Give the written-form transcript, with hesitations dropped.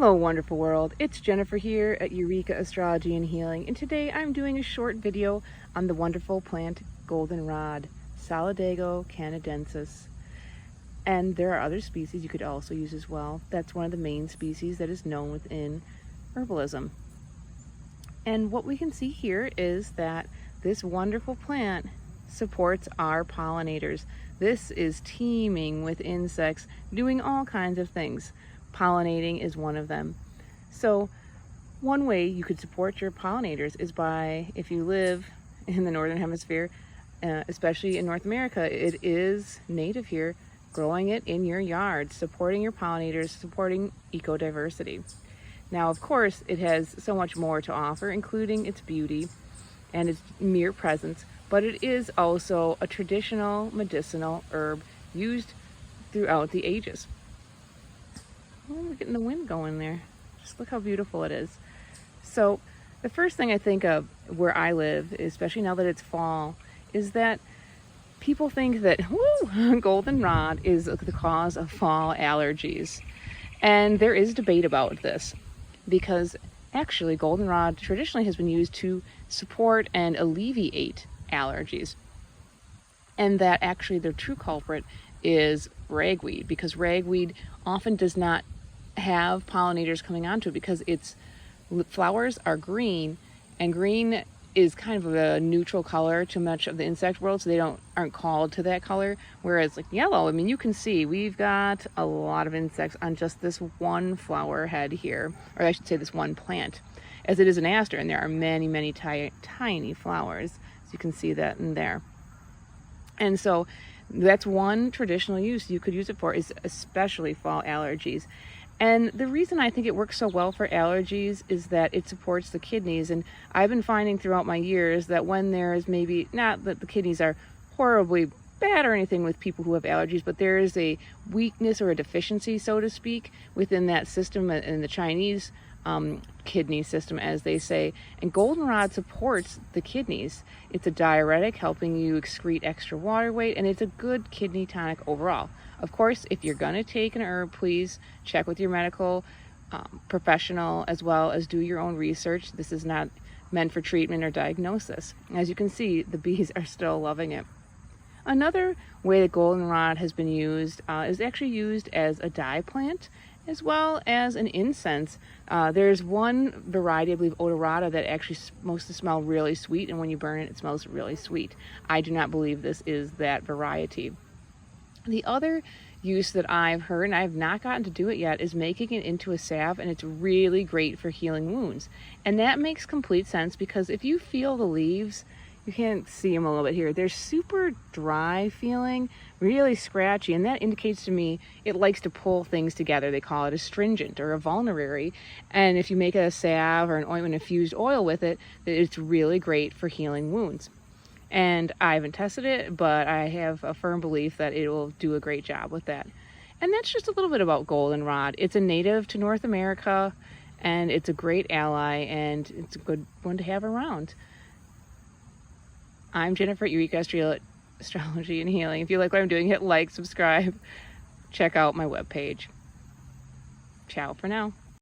Hello, wonderful world. It's Jennifer here at Eureka Astrology and Healing, and today I'm doing a short video on the wonderful plant goldenrod, Solidago canadensis. And there are other species you could also use as well. That's one of the main species that is known within herbalism. And what we can see here is that this wonderful plant supports our pollinators. This is teeming with insects doing all kinds of things. Pollinating is one of them. So one way you could support your pollinators is by, if you live in the northern hemisphere, especially in North America, it is native here, growing it in your yard, supporting your pollinators, supporting ecodiversity. Now, of course, it has so much more to offer, including its beauty and its mere presence, but it is also a traditional medicinal herb used throughout the ages. Oh, we're getting the wind going there. Just look how beautiful it is. So the first thing I think of where I live, especially now that it's fall, is that people think that goldenrod is the cause of fall allergies. And there is debate about this because actually goldenrod traditionally has been used to support and alleviate allergies. And that actually the true culprit is ragweed, because ragweed often does not have pollinators coming onto it because its flowers are green, and green is kind of a neutral color to much of the insect world, so they aren't called to that color. Whereas like yellow, I mean, you can see we've got a lot of insects on just this one flower head here, or I should say this one plant, as it is an aster, and there are many tiny flowers, so you can see that in there. And so that's one traditional use you could use it for, is especially fall allergies. And the reason I think it works so well for allergies is that it supports the kidneys. And I've been finding throughout my years that when there's maybe, not that the kidneys are horribly bad or anything with people who have allergies, but there is a weakness or a deficiency, so to speak, within that system, in the Chinese kidney system, as they say. And goldenrod supports the kidneys. It's a diuretic, helping you excrete extra water weight, and it's a good kidney tonic overall. Of course, if you're going to take an herb, please check with your medical professional, as well as do your own research. This is not meant for treatment or diagnosis. As you can see, the bees are still loving it. Another way that goldenrod has been used is actually used as a dye plant, as well as an incense. There's one variety, I believe odorata, that actually mostly smell really sweet, and when you burn it, it smells really sweet. I do not believe this is that variety. The other use that I've heard, and I've not gotten to do it yet, is making it into a salve, and it's really great for healing wounds. And that makes complete sense, because if you feel the leaves, you can't see them a little bit here, they're super dry feeling, really scratchy, and that indicates to me it likes to pull things together. They call it astringent or a vulnerary. And if you make a salve or an ointment infused oil with it, it's really great for healing wounds. And I haven't tested it, but I have a firm belief that it will do a great job with that. And that's just a little bit about goldenrod. It's a native to North America, and it's a great ally, and it's a good one to have around. I'm Jennifer at Eureka Astrology and Healing. If you like what I'm doing, hit like, subscribe, check out my webpage. Ciao for now.